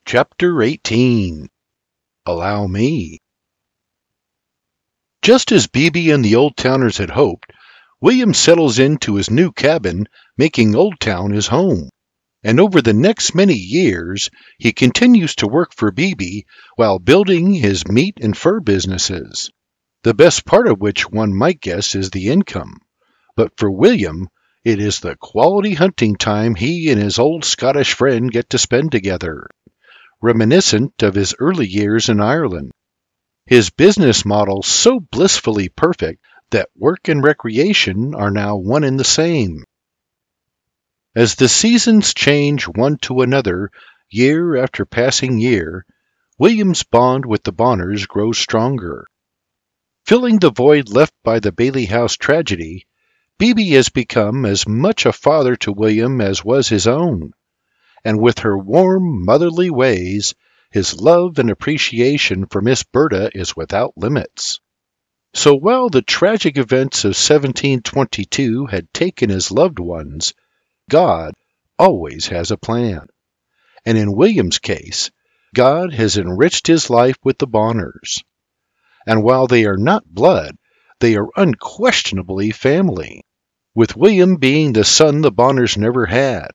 Chapter 18. Allow Me. Just as Beebe and the Old Towners had hoped, William settles into his new cabin, making Old Town his home. And over the next many years, he continues to work for Beebe while building his meat and fur businesses, the best part of which one might guess is the income. But for William, it is the quality hunting time he and his old Scottish friend get to spend together, reminiscent of his early years in Ireland. His business model so blissfully perfect that work and recreation are now one and the same. As the seasons change one to another, year after passing year, William's bond with the Bonners grows stronger. Filling the void left by the Bailey House tragedy, Beebe has become as much a father to William as was his own, and with her warm, motherly ways, his love and appreciation for Miss Berta is without limits. So while the tragic events of 1722 had taken his loved ones, God always has a plan. And in William's case, God has enriched his life with the Bonners. And while they are not blood, they are unquestionably family, with William being the son the Bonners never had.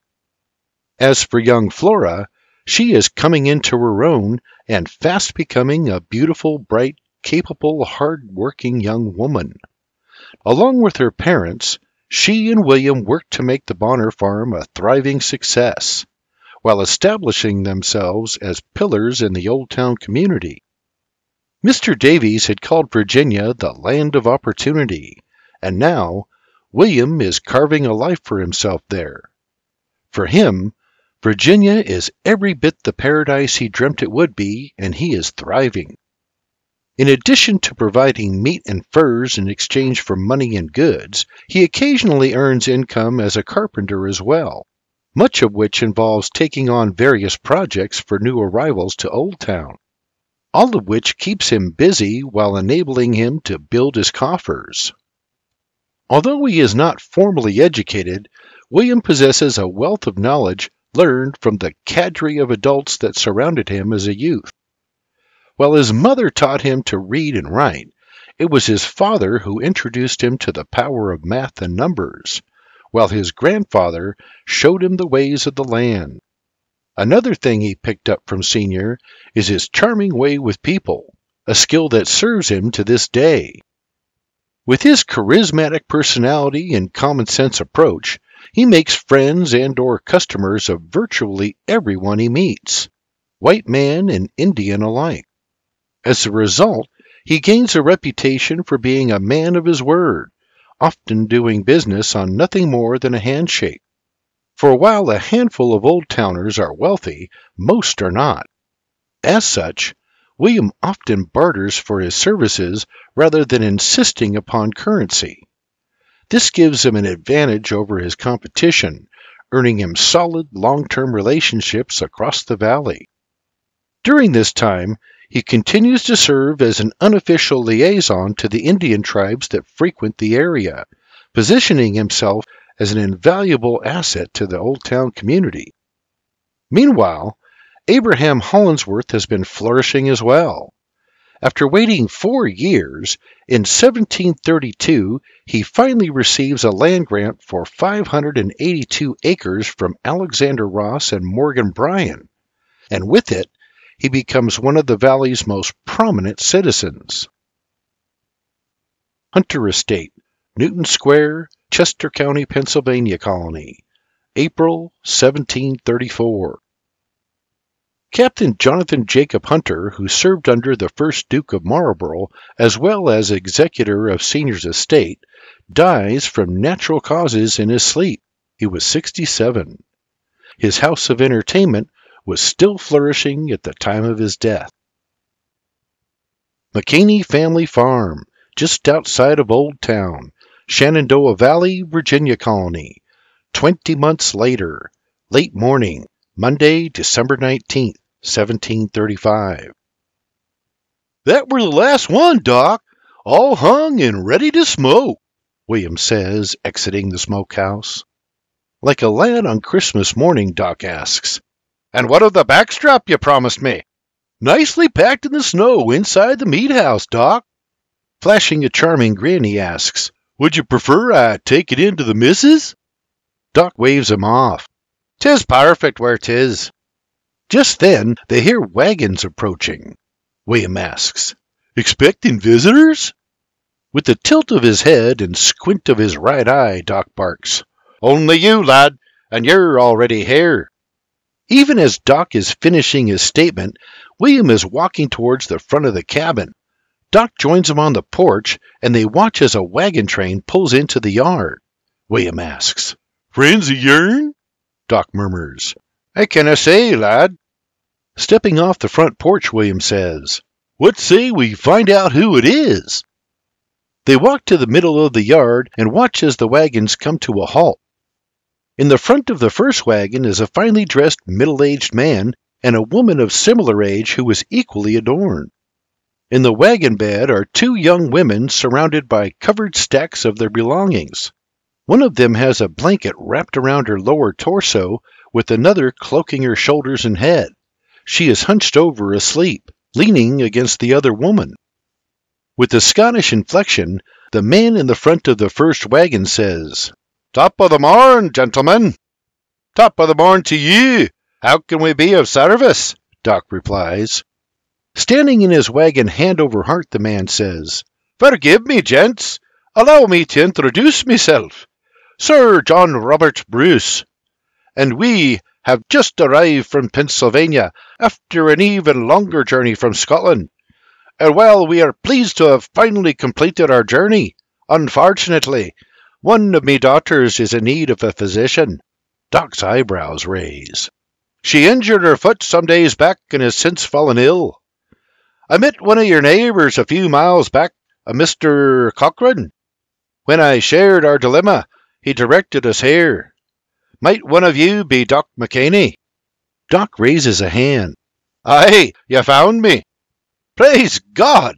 As for young Flora, she is coming into her own and fast becoming a beautiful, bright, capable, hard-working young woman. Along with her parents, she and William worked to make the Bonner farm a thriving success, while establishing themselves as pillars in the Old Town community. Mr. Davies had called Virginia the land of opportunity, and now William is carving a life for himself there. For him, Virginia is every bit the paradise he dreamt it would be, and he is thriving. In addition to providing meat and furs in exchange for money and goods, he occasionally earns income as a carpenter as well, much of which involves taking on various projects for new arrivals to Old Town, all of which keeps him busy while enabling him to build his coffers. Although he is not formally educated, William possesses a wealth of knowledge learned from the cadre of adults that surrounded him as a youth. While his mother taught him to read and write, it was his father who introduced him to the power of math and numbers, while his grandfather showed him the ways of the land. Another thing he picked up from Senior is his charming way with people, a skill that serves him to this day. With his charismatic personality and common-sense approach, he makes friends and/or customers of virtually everyone he meets, white man and Indian alike. As a result, he gains a reputation for being a man of his word, often doing business on nothing more than a handshake. For while a handful of Old Towners are wealthy, most are not. As such, William often barters for his services rather than insisting upon currency. This gives him an advantage over his competition, earning him solid long-term relationships across the valley. During this time, he continues to serve as an unofficial liaison to the Indian tribes that frequent the area, positioning himself as an invaluable asset to the Old Town community. Meanwhile, Abraham Hollingsworth has been flourishing as well. After waiting 4 years, in 1732 he finally receives a land grant for 582 acres from Alexander Ross and Morgan Bryan, and with it, he becomes one of the valley's most prominent citizens. Hunter Estate, Newton Square, Chester County, Pennsylvania Colony, April 1734. Captain Jonathan Jacob Hunter, who served under the first Duke of Marlborough as well as executor of Senior's estate, dies from natural causes in his sleep. He was 67. His house of entertainment was still flourishing at the time of his death. McCaney Family Farm, just outside of Old Town, Shenandoah Valley, Virginia Colony, 20 months later, late morning, Monday, December 19th, 1735. "That were the last one, Doc, all hung and ready to smoke," William says, exiting the smokehouse. Like a lad on Christmas morning, Doc asks, And what of the backstrap you promised me? Nicely packed in the snow inside the meat house, Doc. Flashing a charming grin, he asks, Would you prefer I take it in to the missus? Doc waves him off. 'Tis perfect where 'tis. Just then they hear wagons approaching. William asks, Expecting visitors? With the tilt of his head and squint of his right eye, Doc barks, Only you, lad, and you're already here. Even as Doc is finishing his statement, William is walking towards the front of the cabin. Doc joins him on the porch, and they watch as a wagon train pulls into the yard. William asks, Friends of yourn? Doc murmurs, I canna say, lad. Stepping off the front porch, William says, What say we find out who it is? They walk to the middle of the yard and watch as the wagons come to a halt. In the front of the first wagon is a finely dressed middle-aged man and a woman of similar age who is equally adorned. In the wagon bed are two young women surrounded by covered stacks of their belongings. One of them has a blanket wrapped around her lower torso, with another cloaking her shoulders and head. She is hunched over asleep, leaning against the other woman. With a Scottish inflection, the man in the front of the first wagon says, Top of the morn, gentlemen. Top of the morn to you. How can we be of service? Doc replies. Standing in his wagon hand over heart, the man says, Forgive me, gents. Allow me to introduce myself. Sir John Robert Bruce. And we have just arrived from Pennsylvania after an even longer journey from Scotland. And while we are pleased to have finally completed our journey, unfortunately, one of me daughters is in need of a physician. Doc's eyebrows raise. She injured her foot some days back and has since fallen ill. I met one of your neighbours a few miles back, a Mr. Cochrane. When I shared our dilemma, he directed us here. Might one of you be Doc McKaney? Doc raises a hand. Aye, you found me. Praise God!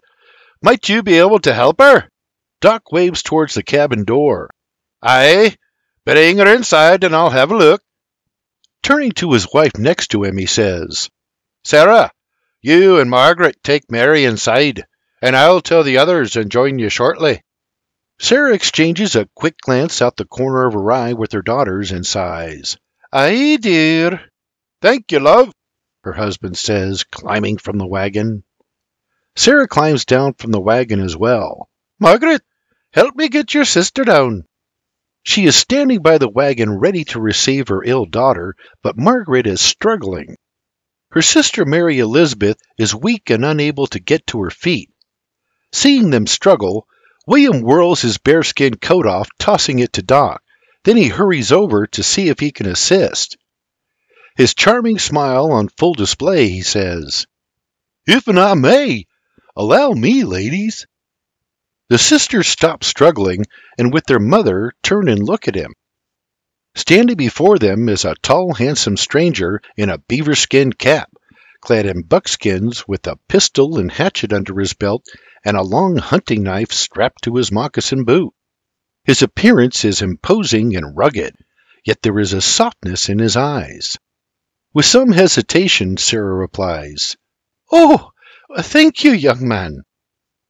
Might you be able to help her? Doc waves towards the cabin door. Aye, bring her inside and I'll have a look. Turning to his wife next to him, he says, Sarah, you and Margaret take Mary inside, and I'll tell the others and join you shortly. Sarah exchanges a quick glance out the corner of her eye with her daughters and sighs. Aye, dear. Thank you, love, her husband says, climbing from the wagon. Sarah climbs down from the wagon as well. Margaret, help me get your sister down. She is standing by the wagon ready to receive her ill daughter, but Margaret is struggling. Her sister Mary Elizabeth is weak and unable to get to her feet. Seeing them struggle, William whirls his bearskin coat off, tossing it to Doc. Then he hurries over to see if he can assist. His charming smile on full display, he says, If I may, allow me, ladies. The sisters stop struggling and with their mother turn and look at him. Standing before them is a tall, handsome stranger in a beaver-skinned cap, clad in buckskins with a pistol and hatchet under his belt and a long hunting knife strapped to his moccasin boot. His appearance is imposing and rugged, yet there is a softness in his eyes. With some hesitation, Sarah replies, Oh, thank you, young man.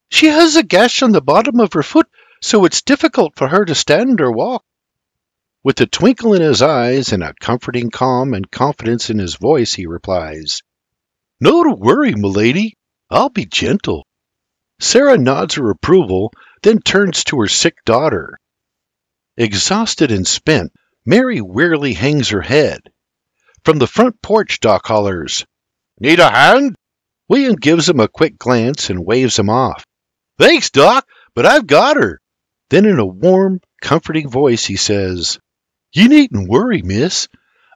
She has a gash on the bottom of her foot, so it's difficult for her to stand or walk. With a twinkle in his eyes and a comforting calm and confidence in his voice, he replies, No to worry, milady. I'll be gentle. Sarah nods her approval, then turns to her sick daughter. Exhausted and spent, Mary wearily hangs her head. From the front porch, Doc hollers, Need a hand? William gives him a quick glance and waves him off. Thanks, Doc, but I've got her. Then in a warm, comforting voice he says, You needn't worry, miss.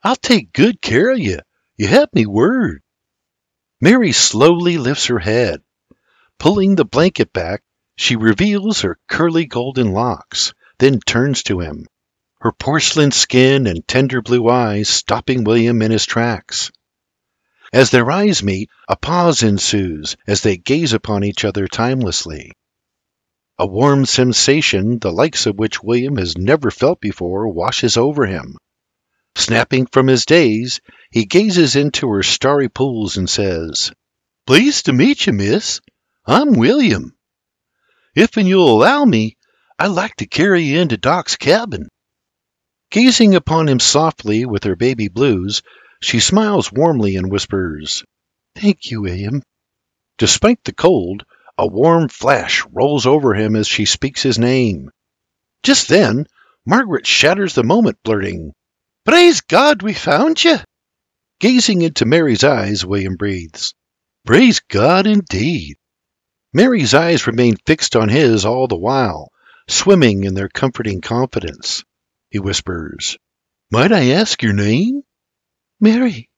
I'll take good care of you. You have me word. Mary slowly lifts her head. Pulling the blanket back, she reveals her curly golden locks, then turns to him, her porcelain skin and tender blue eyes stopping William in his tracks. As their eyes meet, a pause ensues as they gaze upon each other timelessly. A warm sensation, the likes of which William has never felt before, washes over him. Snapping from his daze, he gazes into her starry pools and says, "Pleased to meet you, miss. I'm William. If you'll allow me, I'd like to carry you into Doc's cabin." Gazing upon him softly with her baby blues, she smiles warmly and whispers, "Thank you, William." Despite the cold, a warm flash rolls over him as she speaks his name. Just then, Margaret shatters the moment, blurting, "Praise God, we found you!" Gazing into Mary's eyes, William breathes, "Praise God, indeed." Mary's eyes remain fixed on his all the while, swimming in their comforting confidence. He whispers, "Might I ask your name?" "Mary.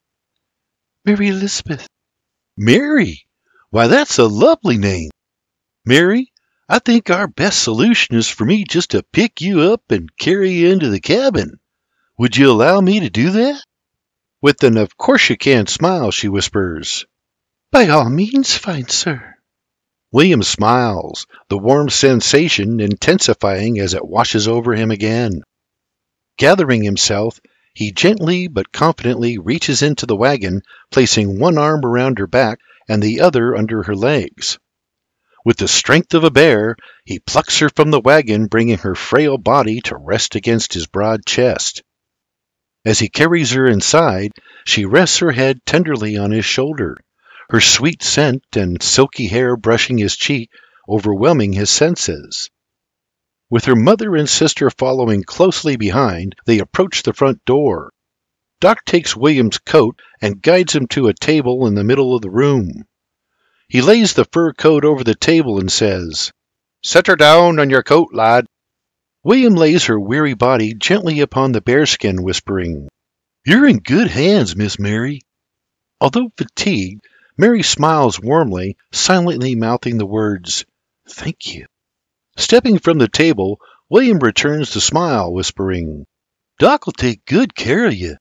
Mary Elizabeth." "Mary? Why, that's a lovely name. Mary, I think our best solution is for me just to pick you up and carry you into the cabin. Would you allow me to do that?" With an "of course you can" smile, she whispers, "By all means, fine sir." William smiles, the warm sensation intensifying as it washes over him again. Gathering himself, he gently but confidently reaches into the wagon, placing one arm around her back and the other under her legs. With the strength of a bear, he plucks her from the wagon, bringing her frail body to rest against his broad chest. As he carries her inside, she rests her head tenderly on his shoulder, her sweet scent and silky hair brushing his cheek, overwhelming his senses. With her mother and sister following closely behind, they approach the front door. Doc takes William's coat and guides him to a table in the middle of the room. He lays the fur coat over the table and says, "Set her down on your coat, lad." William lays her weary body gently upon the bearskin, whispering, "You're in good hands, Miss Mary." Although fatigued, Mary smiles warmly, silently mouthing the words, "Thank you." Stepping from the table, William returns the smile, whispering, "Doc will take good care of you."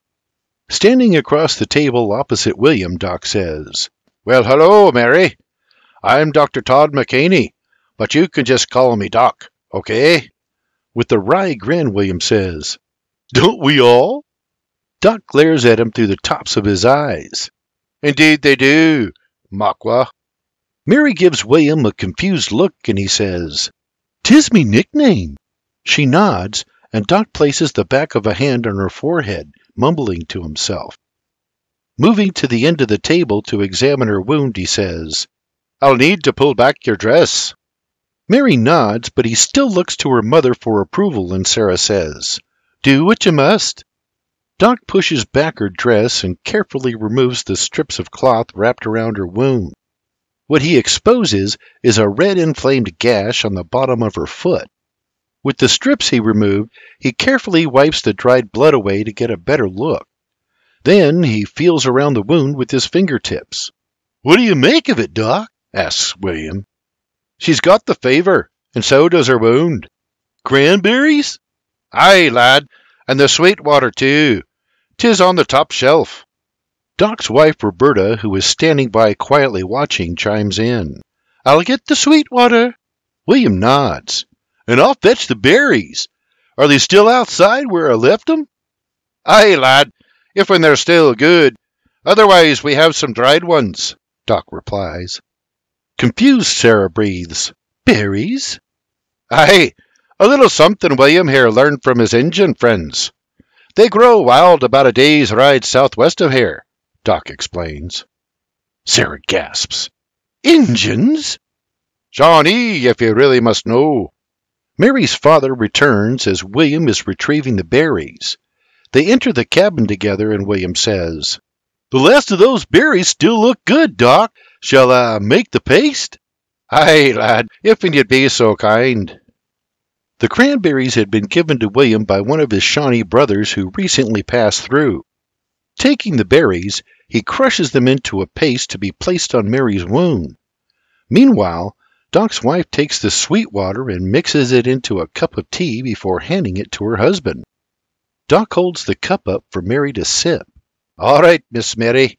Standing across the table opposite William, Doc says, "Well, hello, Mary. I'm Dr. Todd McCaney, but you can just call me Doc, okay?" With a wry grin, William says, "Don't we all?" Doc glares at him through the tops of his eyes. "Indeed they do, Makwa." Mary gives William a confused look, and he says, "'Tis me nickname." She nods, and Doc places the back of a hand on her forehead, mumbling to himself. Moving to the end of the table to examine her wound, he says, "I'll need to pull back your dress." Mary nods, but he still looks to her mother for approval, and Sarah says, "Do what you must." Doc pushes back her dress and carefully removes the strips of cloth wrapped around her wound. What he exposes is a red inflamed gash on the bottom of her foot. With the strips he removed, he carefully wipes the dried blood away to get a better look. Then he feels around the wound with his fingertips. "What do you make of it, Doc?" asks William. "She's got the fever, and so does her wound." "Cranberries?" "Aye, lad, and the sweet water too. 'Tis on the top shelf." Doc's wife, Roberta, who is standing by quietly watching, chimes in. "I'll get the sweet water." William nods. "And I'll fetch the berries. Are they still outside where I left them?" "Aye, lad, if when they're still good. Otherwise we have some dried ones," Doc replies. Confused, Sarah breathes, "Berries?" "Aye, a little something William here learned from his Injun friends. They grow wild about a day's ride southwest of here," Doc explains. Sarah gasps. "Injuns?" "Shawnee, if you really must know." Mary's father returns as William is retrieving the berries. They enter the cabin together, and William says, "The last of those berries still look good, Doc. Shall I make the paste?" "Aye, lad, if you'd be so kind." The cranberries had been given to William by one of his Shawnee brothers who recently passed through. Taking the berries, he crushes them into a paste to be placed on Mary's wound. Meanwhile, Doc's wife takes the sweet water and mixes it into a cup of tea before handing it to her husband. Doc holds the cup up for Mary to sip. "All right, Miss Mary.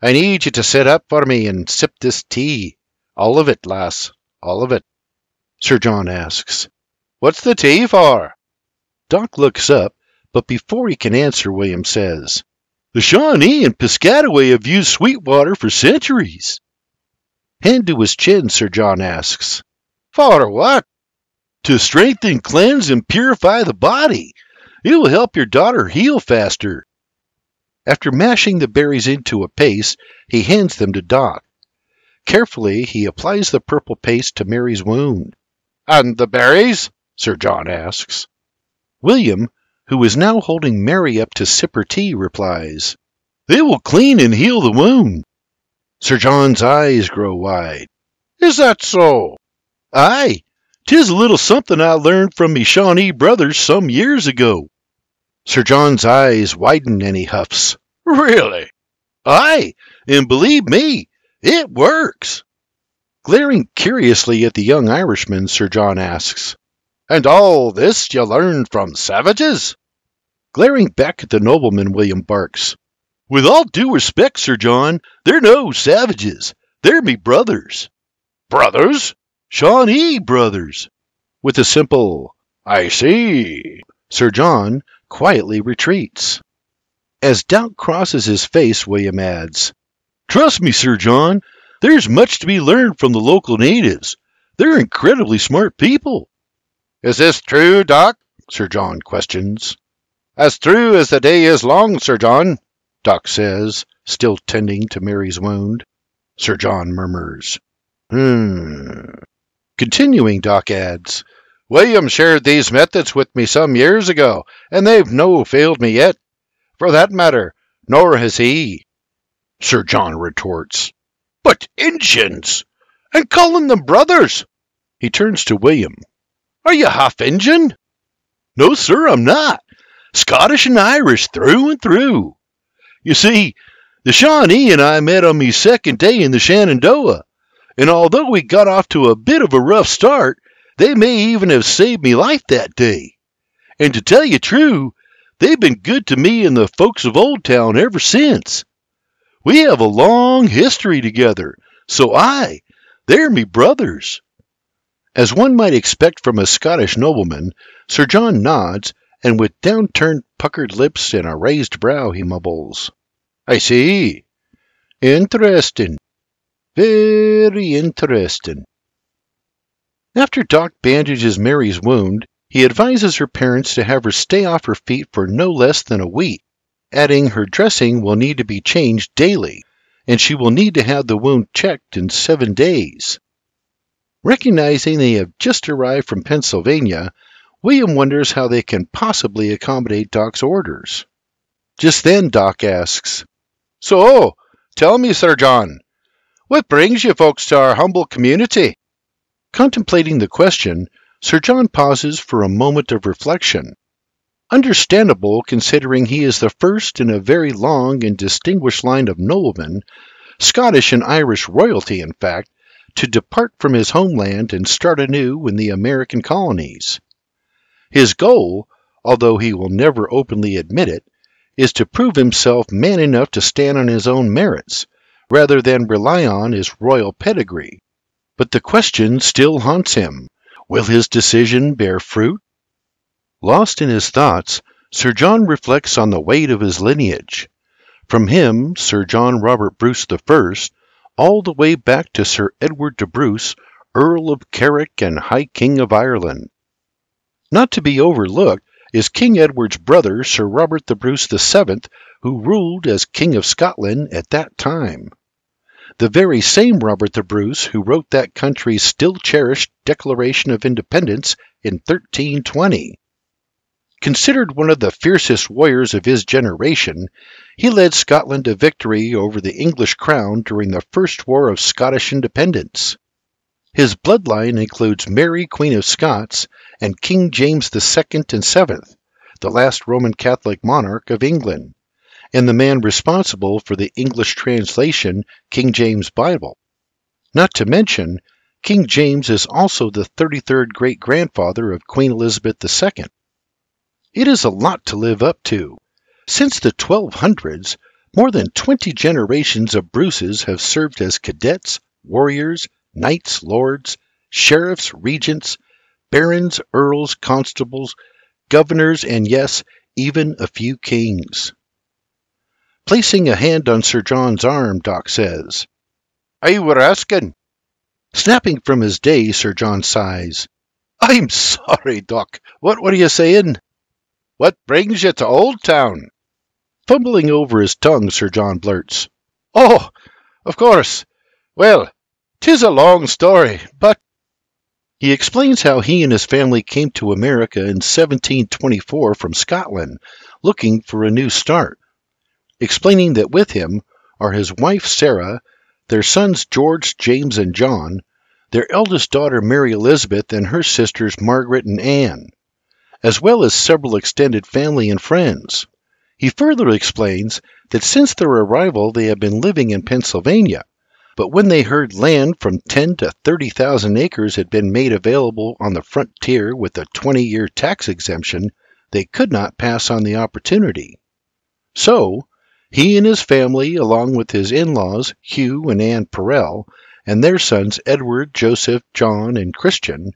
I need you to sit up for me and sip this tea. All of it, lass, all of it." Sir John asks, "What's the tea for?" Doc looks up, But before he can answer, William says, "The Shawnee and Piscataway have used Sweetwater for centuries." Hand to his chin, Sir John asks, "For what?" "To strengthen, cleanse, and purify the body. It will help your daughter heal faster." After mashing the berries into a paste, he hands them to Doc. Carefully, he applies the purple paste to Mary's wound. "And the berries?" Sir John asks. William, who is now holding Mary up to sip her tea, replies, "They will clean and heal the wound." Sir John's eyes grow wide. "Is that so?" "Aye, 'tis a little something I learned from me Shawnee brothers some years ago." Sir John's eyes widen and he huffs, "Really?" "Aye, and believe me, it works." Glaring curiously at the young Irishman, Sir John asks, "And all this you learned from savages?" Glaring back at the nobleman, William barks, "With all due respect, Sir John, they're no savages. They're me brothers." "Brothers?" "Shawnee brothers." With a simple, "I see," Sir John quietly retreats. As doubt crosses his face, William adds, "Trust me, Sir John, there's much to be learned from the local natives. They're incredibly smart people." "Is this true, Doc?" Sir John questions. "As true as the day is long, Sir John," Doc says, still tending to Mary's wound. Sir John murmurs, Continuing, Doc adds, "William shared these methods with me some years ago, and they've no failed me yet. For that matter, nor has he." Sir John retorts, "But Injuns! And calling them brothers!" He turns to William. "Are you half Injun?" "No, sir, I'm not. Scottish and Irish through and through. You see, the Shawnee and I met on me second day in the Shenandoah, and although we got off to a bit of a rough start, they may even have saved me life that day. And to tell you true, they've been good to me and the folks of Old Town ever since. We have a long history together, so they're me brothers." As one might expect from a Scottish nobleman, Sir John nods, and with downturned puckered lips and a raised brow he mumbles, "I see. Interesting. Very interesting." After Doc bandages Mary's wound, he advises her parents to have her stay off her feet for no less than a week, adding her dressing will need to be changed daily, and she will need to have the wound checked in 7 days. Recognizing they have just arrived from Pennsylvania, William wonders how they can possibly accommodate Doc's orders. Just then Doc asks, "So, tell me, Sir John, what brings you folks to our humble community?" Contemplating the question, Sir John pauses for a moment of reflection. Understandable, considering he is the first in a very long and distinguished line of noblemen, Scottish and Irish royalty in fact, to depart from his homeland and start anew in the American colonies. His goal, although he will never openly admit it, is to prove himself man enough to stand on his own merits, rather than rely on his royal pedigree. But the question still haunts him. Will his decision bear fruit? Lost in his thoughts, Sir John reflects on the weight of his lineage. From him, Sir John Robert Bruce I, all the way back to Sir Edward de Bruce, Earl of Carrick and High King of Ireland. Not to be overlooked is King Edward's brother, Sir Robert the Bruce VII, who ruled as King of Scotland at that time. The very same Robert the Bruce who wrote that country's still-cherished Declaration of Independence in 1320. Considered one of the fiercest warriors of his generation, he led Scotland to victory over the English crown during the First War of Scottish Independence. His bloodline includes Mary, Queen of Scots, and King James II and VII, the last Roman Catholic monarch of England, and the man responsible for the English translation King James Bible. Not to mention, King James is also the 33rd great-grandfather of Queen Elizabeth II. It is a lot to live up to. Since the 1200s, more than 20 generations of Bruces have served as cadets, warriors, knights, lords, sheriffs, regents, barons, earls, constables, governors, and yes, even a few kings. Placing a hand on Sir John's arm, Doc says, "I were asking." Snapping from his daze, Sir John sighs. "I'm sorry, Doc. What were you saying?" "What brings you to Old Town?" Fumbling over his tongue, Sir John blurts, "Oh, of course. Well, 'tis a long story, but—" He explains how he and his family came to America in 1724 from Scotland, looking for a new start, explaining that with him are his wife Sarah, their sons George, James, and John, their eldest daughter Mary Elizabeth, and her sisters Margaret and Anne, as well as several extended family and friends. He further explains that since their arrival they have been living in Pennsylvania, but when they heard land from 10 to 30,000 acres had been made available on the frontier with a 20-year tax exemption, they could not pass on the opportunity. So, he and his family, along with his in-laws, Hugh and Anne Perrell, and their sons Edward, Joseph, John, and Christian,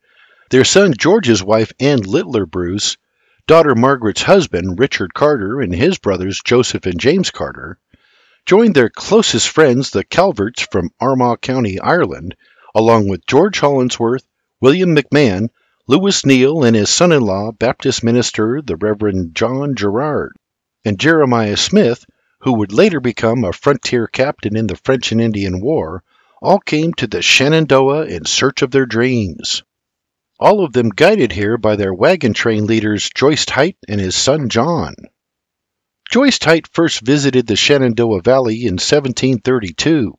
their son George's wife Anne Littler Bruce, daughter Margaret's husband Richard Carter, and his brothers Joseph and James Carter, joined their closest friends the Calverts from Armagh County, Ireland, along with George Hollingsworth, William McMahon, Lewis Neal, and his son-in-law, Baptist minister the Reverend John Gerard, and Jeremiah Smith, who would later become a frontier captain in the French and Indian War, all came to the Shenandoah in search of their dreams. All of them guided here by their wagon train leaders Joyce Height and his son John. Joyce Height first visited the Shenandoah Valley in 1732.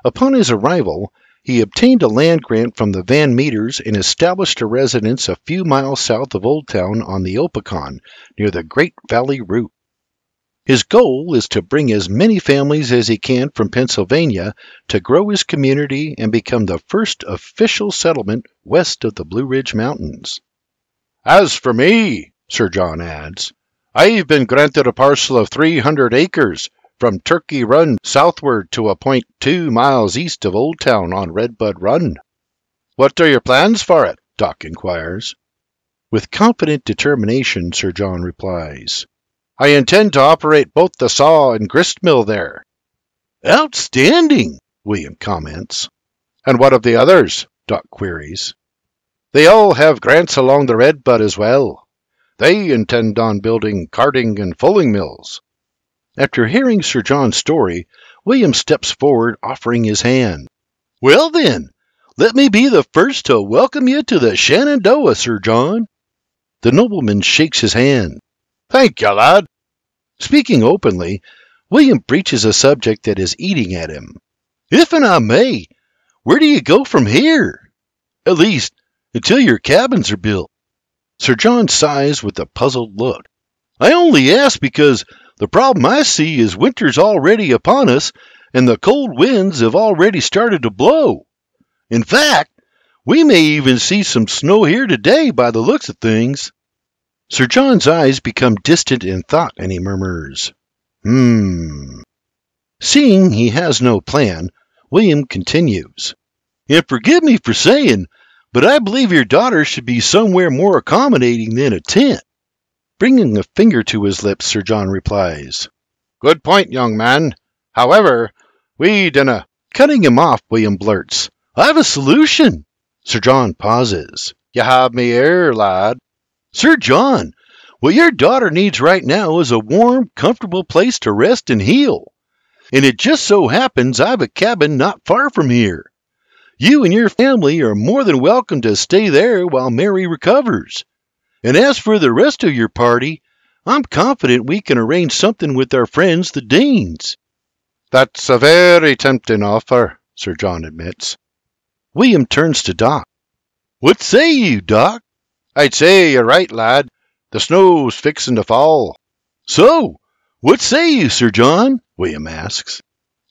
Upon his arrival, he obtained a land grant from the Van Meters and established a residence a few miles south of Old Town on the Opicon, near the Great Valley Route. His goal is to bring as many families as he can from Pennsylvania to grow his community and become the first official settlement west of the Blue Ridge Mountains. "As for me," Sir John adds, "I've been granted a parcel of 300 acres from Turkey Run southward to a point 2 miles east of Old Town on Redbud Run." "What are your plans for it?" Doc inquires. With confident determination, Sir John replies, "I intend to operate both the saw and grist mill there." "Outstanding," William comments. "And what of the others?" Doc queries. "They all have grants along the Redbud as well. They intend on building carding and fulling mills." After hearing Sir John's story, William steps forward, offering his hand. "Well then, let me be the first to welcome you to the Shenandoah, Sir John." The nobleman shakes his hand. "Thank you, lad." Speaking openly, William breaches a subject that is eating at him. "If I may, where do you go from here? At least, until your cabins are built." Sir John sighs with a puzzled look. "I only ask because the problem I see is winter's already upon us, and the cold winds have already started to blow. In fact, we may even see some snow here today by the looks of things." Sir John's eyes become distant in thought, and he murmurs, Seeing he has no plan, William continues, "And forgive me for saying, but I believe your daughter should be somewhere more accommodating than a tent." Bringing a finger to his lips, Sir John replies, "Good point, young man. However, we dinna—" Cutting him off, William blurts, "I've a solution." Sir John pauses. "You have me here, lad." "Sir John, what your daughter needs right now is a warm, comfortable place to rest and heal. And it just so happens I've a cabin not far from here. You and your family are more than welcome to stay there while Mary recovers. And as for the rest of your party, I'm confident we can arrange something with our friends, the Deans." "That's a very tempting offer," Sir John admits. William turns to Doc. "What say you, Doc?" "I'd say you're right, lad. The snow's fixin' to fall." "So, what say you, Sir John?" William asks.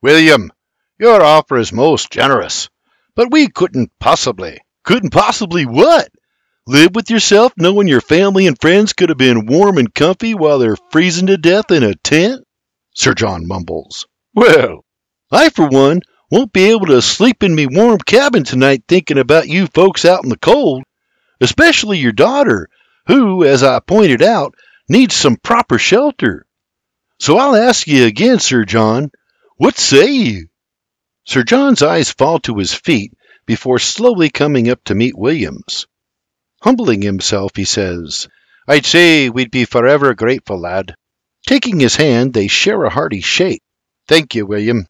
"William, your offer is most generous, but we couldn't possibly—" "Couldn't possibly what? Live with yourself knowing your family and friends could have been warm and comfy while they're freezing to death in a tent?" Sir John mumbles. "Well, I for one won't be able to sleep in me warm cabin tonight thinking about you folks out in the cold. Especially your daughter, who, as I pointed out, needs some proper shelter. So I'll ask you again, Sir John, what say you? Sir John's eyes fall to his feet before slowly coming up to meet William's. Humbling himself, he says, I'd say we'd be forever grateful, lad. Taking his hand, they share a hearty shake. Thank you, William.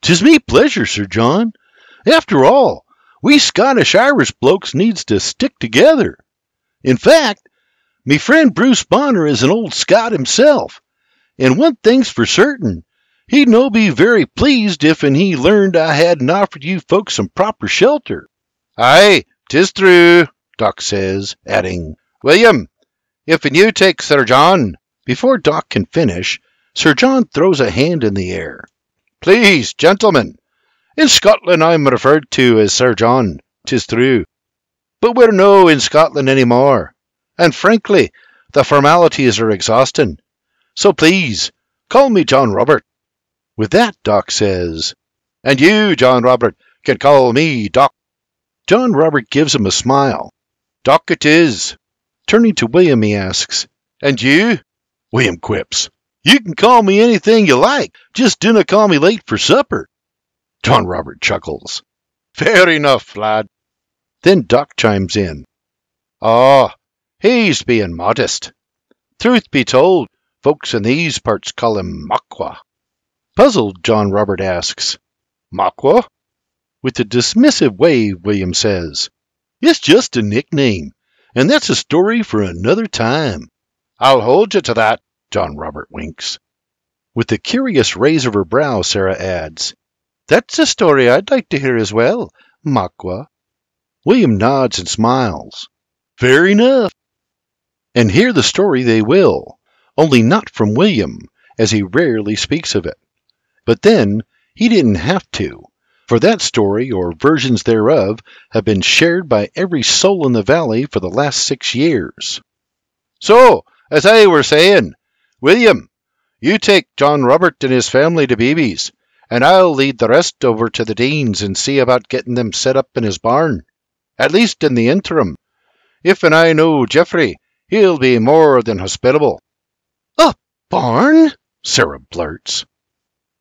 'Tis me pleasure, Sir John. After all, we Scottish-Irish blokes needs to stick together. In fact, me friend Bruce Bonner is an old Scot himself, and one thing's for certain, he'd no be very pleased if'n he learned I hadn't offered you folks some proper shelter. Aye, 'tis true, Doc says, adding, William, if'n you take Sir John. Before Doc can finish, Sir John throws a hand in the air. Please, gentlemen, in Scotland I'm referred to as Sir John, 'tis true. But we're no in Scotland any more, and frankly, the formalities are exhausting. So please, call me John Robert. With that, Doc says, and you, John Robert, can call me Doc. John Robert gives him a smile. Doc it is. Turning to William, he asks, and you? William quips, you can call me anything you like, just dinna call me late for supper. John Robert chuckles. Fair enough, lad. Then Doc chimes in. Oh, he's being modest. Truth be told, folks in these parts call him Makwa. Puzzled, John Robert asks, Makwa? With a dismissive wave, William says, It's just a nickname, and that's a story for another time. I'll hold you to that, John Robert winks. With a curious raise of her brow, Sarah adds, That's a story I'd like to hear as well, Makwa. William nods and smiles. Fair enough. And hear the story they will, only not from William, as he rarely speaks of it. But then, he didn't have to, for that story, or versions thereof, have been shared by every soul in the valley for the last 6 years. So, as I were saying, William, you take John Robert and his family to Beebe's, and I'll lead the rest over to the Dean's and see about getting them set up in his barn, at least in the interim. If'n I know Geoffrey, he'll be more than hospitable. A barn? Sarah blurts.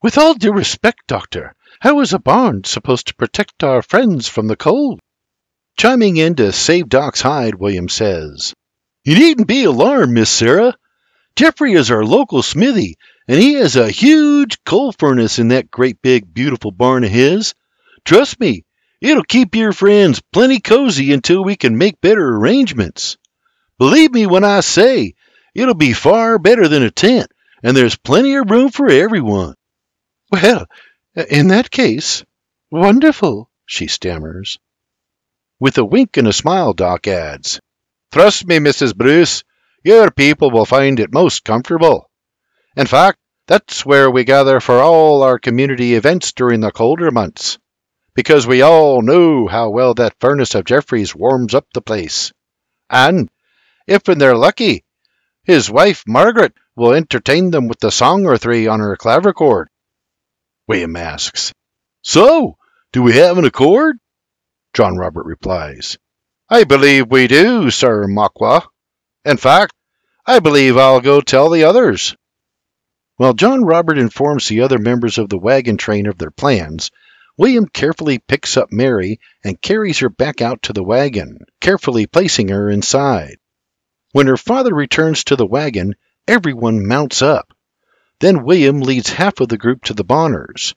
With all due respect, Doctor, how is a barn supposed to protect our friends from the cold? Chiming in to save Doc's hide, William says, You needn't be alarmed, Miss Sarah. Geoffrey is our local smithy, and he has a huge coal furnace in that great big beautiful barn of his. Trust me, it'll keep your friends plenty cozy until we can make better arrangements. Believe me when I say, it'll be far better than a tent, and there's plenty of room for everyone. Well, in that case, wonderful, she stammers. With a wink and a smile, Doc adds, Trust me, Mrs. Bruce, your people will find it most comfortable. In fact, that's where we gather for all our community events during the colder months, because we all know how well that furnace of Geoffrey's warms up the place. And, if they're lucky, his wife, Margaret, will entertain them with a song or three on her clavichord. William asks, So, do we have an accord? John Robert replies, I believe we do, Sir Makwa. In fact, I believe I'll go tell the others. While John Robert informs the other members of the wagon train of their plans, William carefully picks up Mary and carries her back out to the wagon, carefully placing her inside. When her father returns to the wagon, everyone mounts up. Then William leads half of the group to the Bonners.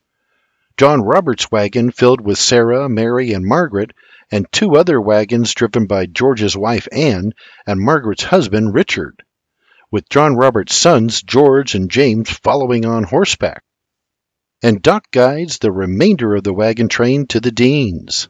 John Robert's wagon, filled with Sarah, Mary, and Margaret, and 2 other wagons driven by George's wife Anne and Margaret's husband Richard, with John Robert's sons George and James following on horseback. And Doc guides the remainder of the wagon train to the Dean's.